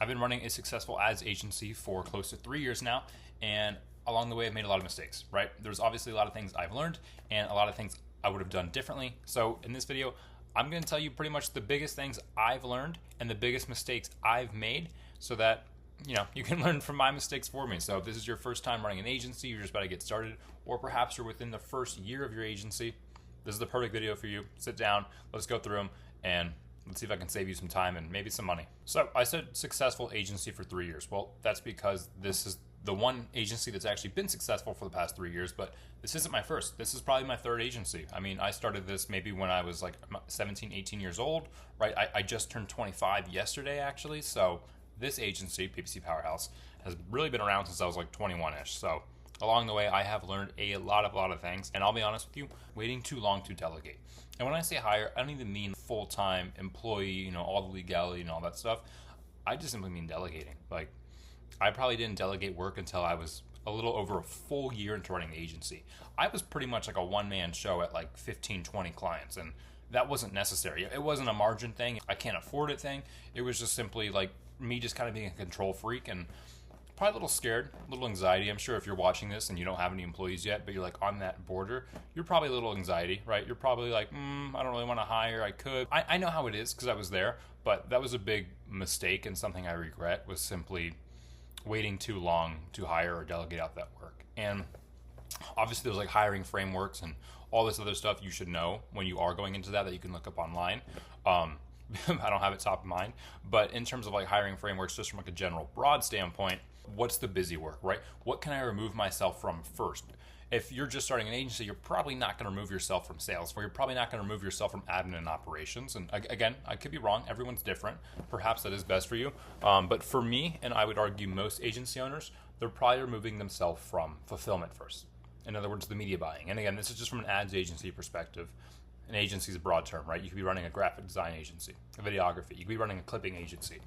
I've been running a successful ads agency for close to 3 years now, and along the way I've made a lot of mistakes, right? There's obviously a lot of things I've learned and a lot of things I would have done differently. So in this video, I'm going to tell you pretty much the biggest things I've learned and the biggest mistakes I've made so that you can learn from my mistakes for me. So if this is your first time running an agency, you're just about to get started, or perhaps you're within the first year of your agency, this is the perfect video for you. Sit down, let's go through them, and let's see if I can save you some time and maybe some money. So I said successful agency for 3 years. Well, that's because this is the one agency that's actually been successful for the past 3 years, but this isn't my first. This is probably my third agency. I mean, I started this maybe when I was like 17, 18 years old, right? I just turned 25 yesterday, actually. So this agency, PPC Powerhouse, has really been around since I was like 21-ish. So along the way, I have learned a lot of things, and I'll be honest with you, waiting too long to delegate. And when I say hire, I don't even mean full-time employee, all the legality and all that stuff. I just simply mean delegating. Like, I probably didn't delegate work until I was a little over a full year into running the agency. I was pretty much like a one-man show at like 15, 20 clients, and that wasn't necessary. It wasn't a margin thing, I can't afford it thing. It was just simply like me just kind of being a control freak and probably a little scared, a little anxiety. I'm sure if you're watching this and you don't have any employees yet, but you're like on that border, you're probably a little anxiety, right? You're probably like, I don't really want to hire. I could. I know how it is because I was there, but that was a big mistake, and something I regret was simply waiting too long to hire or delegate out that work. And obviously there's like hiring frameworks and all this other stuff you should know when you are going into that you can look up online. I don't have it top of mind, but in terms of like hiring frameworks, just from like a general broad standpoint, what's the busy work, right? What can I remove myself from first? If you're just starting an agency, you're probably not going to remove yourself from sales, or you're probably not going to remove yourself from admin and operations. And again, I could be wrong. Everyone's different. Perhaps that is best for you. But for me, and I would argue most agency owners, they're probably removing themselves from fulfillment first. In other words, the media buying. And again, this is just from an ads agency perspective. An agency is a broad term, right? You could be running a graphic design agency, a videography. You could be running a clipping agency.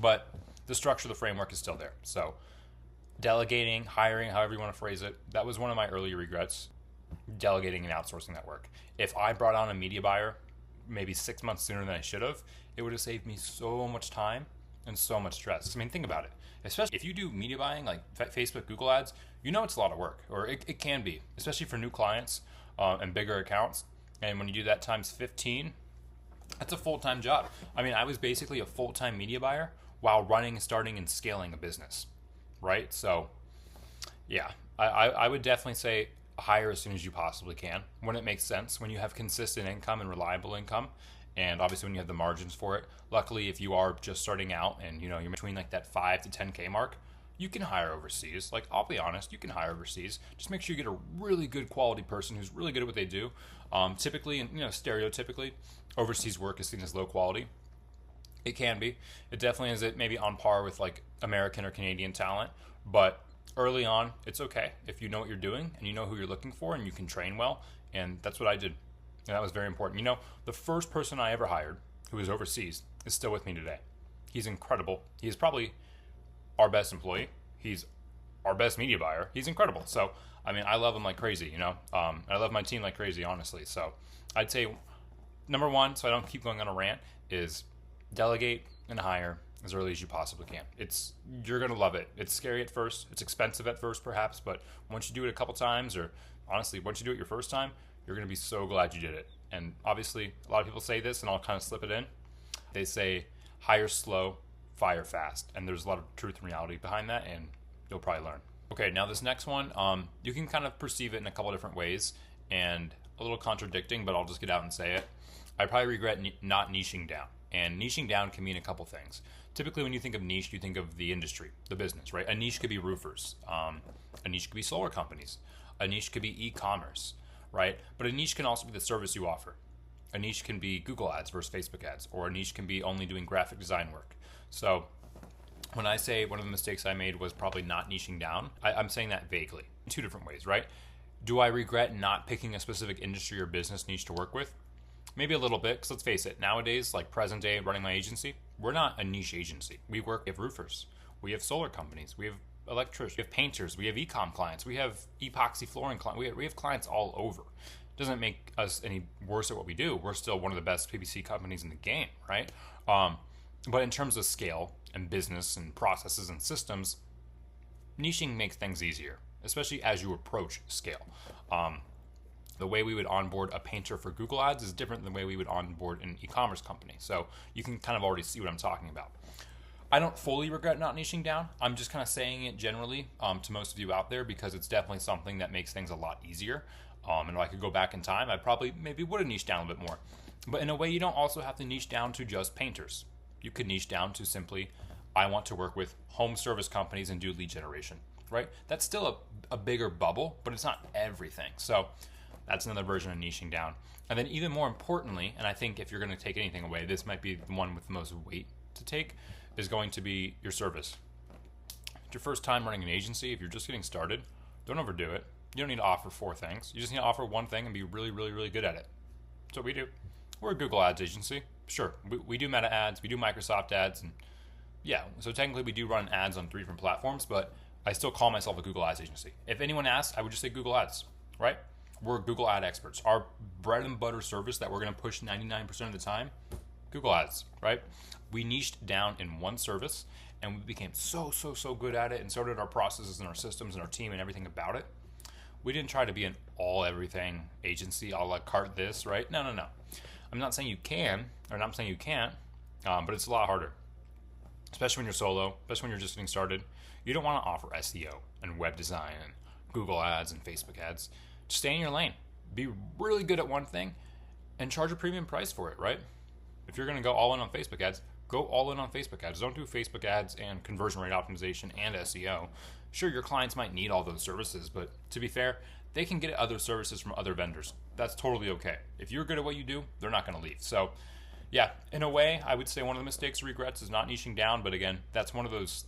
But the structure of the framework is still there. So delegating, hiring, however you want to phrase it, that was one of my early regrets, delegating and outsourcing that work. If I brought on a media buyer maybe 6 months sooner than I should have, it would have saved me so much time and so much stress. I mean, think about it. Especially if you do media buying like Facebook, Google ads, it's a lot of work, or it can be, especially for new clients and bigger accounts. And when you do that times 15, that's a full-time job. I mean, I was basically a full-time media buyer while running, starting, and scaling a business, right? So, yeah, I would definitely say hire as soon as you possibly can, when it makes sense, when you have consistent income and reliable income, and obviously when you have the margins for it. Luckily, if you are just starting out and you're between like that 5 to 10K mark, you can hire overseas. Like, I'll be honest, you can hire overseas. Just make sure you get a really good quality person who's really good at what they do. Typically, and stereotypically, overseas work is seen as low quality. It can be. It definitely is. It maybe on par with like American or Canadian talent, but early on, it's okay if you know what you're doing and you know who you're looking for and you can train well. And that's what I did, and that was very important. The first person I ever hired who was overseas is still with me today. He's incredible. He's probably our best employee. He's our best media buyer. He's incredible. So, I mean, I love him like crazy, I love my team like crazy, honestly. So I'd say number one, so I don't keep going on a rant, is delegate and hire as early as you possibly can. You're going to love it. It's scary at first. It's expensive at first, perhaps, but once you do it a couple times, or honestly, once you do it your first time, you're going to be so glad you did it. And obviously, a lot of people say this, and I'll kind of slip it in. They say, hire slow, fire fast. And there's a lot of truth and reality behind that, and you'll probably learn. Okay, now this next one, you can kind of perceive it in a couple different ways, and a little contradicting, but I'll just get out and say it. I probably regret not niching down. And niching down can mean a couple things. Typically, when you think of niche, you think of the industry, the business, right? A niche could be roofers. A niche could be solar companies. A niche could be e-commerce, right? But a niche can also be the service you offer. A niche can be Google ads versus Facebook ads, or a niche can be only doing graphic design work. So when I say one of the mistakes I made was probably not niching down, I'm saying that vaguely in two different ways, right? Do I regret not picking a specific industry or business niche to work with? Maybe a little bit, because let's face it, nowadays, like present day running my agency, we're not a niche agency. We have roofers, we have solar companies, we have electricians, we have painters, we have e-com clients, we have epoxy flooring clients, we have clients all over. It doesn't make us any worse at what we do. We're still one of the best PPC companies in the game, right? But in terms of scale, and business and processes and systems, niching makes things easier, especially as you approach scale. The way we would onboard a painter for Google Ads is different than the way we would onboard an e-commerce company. So you can kind of already see what I'm talking about. I don't fully regret not niching down. I'm just kind of saying it generally to most of you out there because it's definitely something that makes things a lot easier. And if I could go back in time, I probably maybe would have niched down a bit more. But in a way, you don't also have to niche down to just painters. You could niche down to simply, I want to work with home service companies and do lead generation, right? That's still a bigger bubble, but it's not everything. So that's another version of niching down. And then even more importantly, and I think if you're going to take anything away, this might be the one with the most weight to take, is going to be your service. It's your first time running an agency. If you're just getting started, don't overdo it. You don't need to offer 4 things. You just need to offer one thing and be really, really, really good at it. That's what we do. We're a Google Ads agency. Sure, we do Meta ads, we do Microsoft ads, and yeah, so technically we do run ads on 3 different platforms, but I still call myself a Google Ads agency. If anyone asks, I would just say Google Ads, right? We're Google Ad experts. Our bread and butter service that we're going to push 99% of the time, Google Ads, right? We niched down in one service, and we became so good at it, and so did our processes and our systems and our team and everything about it. We didn't try to be an all-everything agency, a la carte this, right? No. I'm not saying you can, or I'm saying you can't, but it's a lot harder, especially when you're solo, especially when you're just getting started. You don't want to offer SEO and web design and Google Ads and Facebook ads. Just stay in your lane. Be really good at one thing and charge a premium price for it, right? If you're going to go all in on Facebook ads, go all in on Facebook ads. Don't do Facebook ads and conversion rate optimization and SEO. Sure, your clients might need all those services, but to be fair, they can get other services from other vendors. That's totally okay. If you're good at what you do, they're not going to leave. So yeah, in a way, I would say one of the mistakes, regrets, is not niching down. But again, that's one of those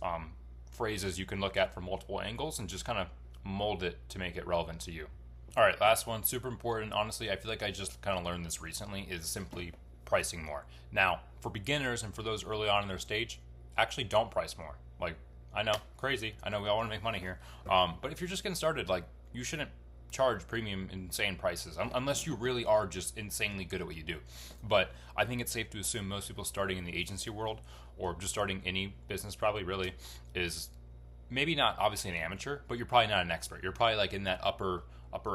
phrases you can look at from multiple angles and just kind of mold it to make it relevant to you. All right, last one, super important. Honestly, I feel like I just kind of learned this recently, is simply pricing more. Now, for beginners and for those early on in their stage, actually don't price more. Like, I know, crazy. I know we all want to make money here. But if you're just getting started, like, you shouldn't charge premium insane prices unless you really are just insanely good at what you do. But I think it's safe to assume most people starting in the agency world or just starting any business probably really is maybe not obviously an amateur, but you're probably not an expert. You're probably like in that upper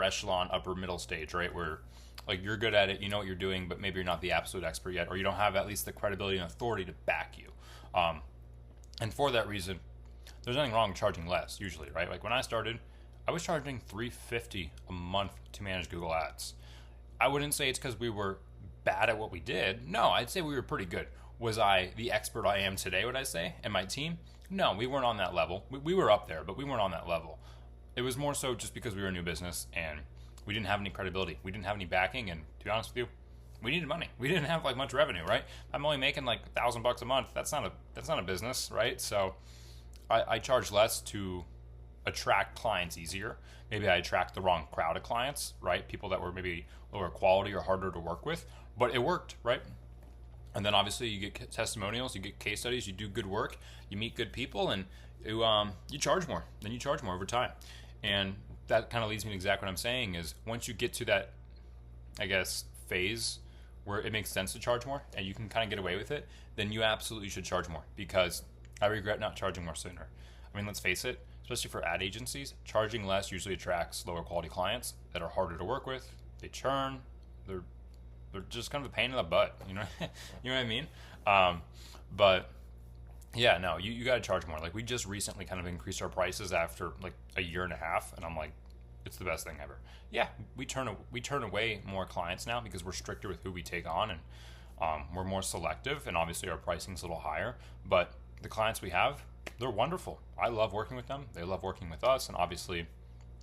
echelon, upper middle stage, right? Where like you're good at it, you know what you're doing, but maybe you're not the absolute expert yet, or you don't have at least the credibility and authority to back you. And for that reason, there's nothing wrong with charging less usually, right? Like when I started, I was charging $350 a month to manage Google Ads. I wouldn't say it's because we were bad at what we did. No, I'd say we were pretty good. Was I the expert I am today, would I say, and my team? No, we weren't on that level. We were up there, but we weren't on that level. It was more so just because we were a new business and we didn't have any credibility. We didn't have any backing, and to be honest with you, we needed money. We didn't have like much revenue, right? I'm only making like $1,000 a month. That's not a business, right? So I charge less to attract clients easier. Maybe I attract the wrong crowd of clients, right? People that were maybe lower quality or harder to work with, but it worked, right? And then obviously you get testimonials, you get case studies, you do good work, you meet good people, and you charge more. Then you charge more over time. And that kind of leads me to exactly what I'm saying is once you get to that, I guess, phase where it makes sense to charge more and you can kind of get away with it, then you absolutely should charge more, because I regret not charging more sooner. I mean, let's face it, especially for ad agencies, charging less usually attracts lower quality clients that are harder to work with. They churn. They're just kind of a pain in the butt. You know, you know what I mean? But yeah, no, you got to charge more. Like we just recently kind of increased our prices after like a year and a half, and I'm like, it's the best thing ever. Yeah, we turn away more clients now because we're stricter with who we take on, and we're more selective, and obviously our pricing's a little higher. But the clients we have, they're wonderful. I love working with them. They love working with us, and obviously,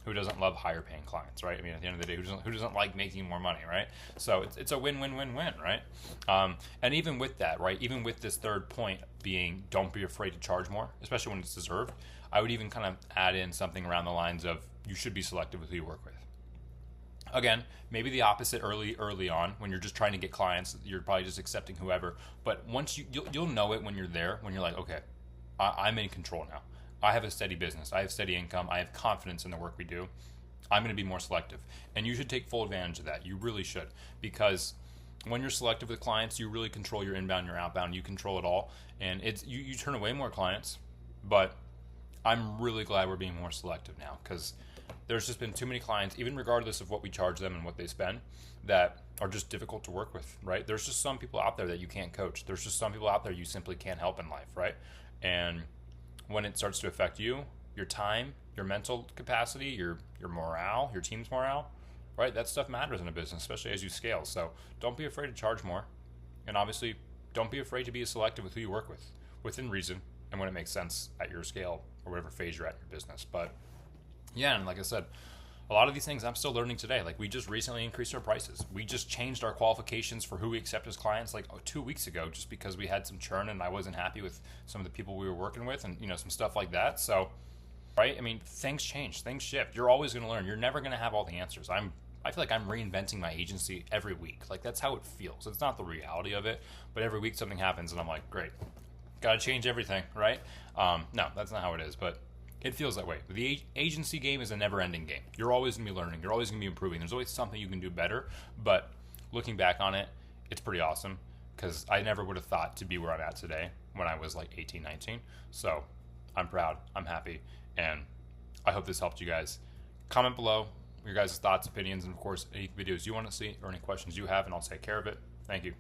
who doesn't love higher paying clients, right? I mean, at the end of the day, who doesn't like making more money, right? So it's a win-win-win-win, right? And even with that, right, even with this third point being don't be afraid to charge more, especially when it's deserved, I would even kind of add in something around the lines of you should be selective with who you work with. Again, maybe the opposite early on when you're just trying to get clients, you're probably just accepting whoever. But once you'll know it when you're there, when you're like, okay, I'm in control now. I have a steady business. I have steady income. I have confidence in the work we do. I'm going to be more selective. And you should take full advantage of that. You really should. Because when you're selective with clients, you really control your inbound, your outbound. You control it all, and it's you turn away more clients. But I'm really glad we're being more selective now, because there's just been too many clients, even regardless of what we charge them and what they spend, that are just difficult to work with, right? There's just some people out there that you can't coach. There's just some people out there you simply can't help in life, right? And when it starts to affect you, your time, your mental capacity, your morale, your team's morale, right? That stuff matters in a business, especially as you scale. So don't be afraid to charge more. And obviously, don't be afraid to be selective with who you work with, within reason, and when it makes sense at your scale or whatever phase you're at in your business. But yeah, and like I said, a lot of these things I'm still learning today. Like, we just recently increased our prices. We just changed our qualifications for who we accept as clients like 2 weeks ago, just because we had some churn and I wasn't happy with some of the people we were working with, and some stuff like that. So, right? I mean, things change, things shift. You're always going to learn. You're never going to have all the answers. I feel like I'm reinventing my agency every week. Like, that's how it feels. It's not the reality of it, but every week something happens and I'm like, great, got to change everything, right? No, that's not how it is, but it feels that way. The agency game is a never-ending game. You're always going to be learning. You're always going to be improving. There's always something you can do better, but looking back on it, it's pretty awesome, because I never would have thought to be where I'm at today when I was like 18, 19. So I'm proud. I'm happy, and I hope this helped you guys. Comment below your guys' thoughts, opinions, and of course, any videos you want to see or any questions you have, and I'll take care of it. Thank you.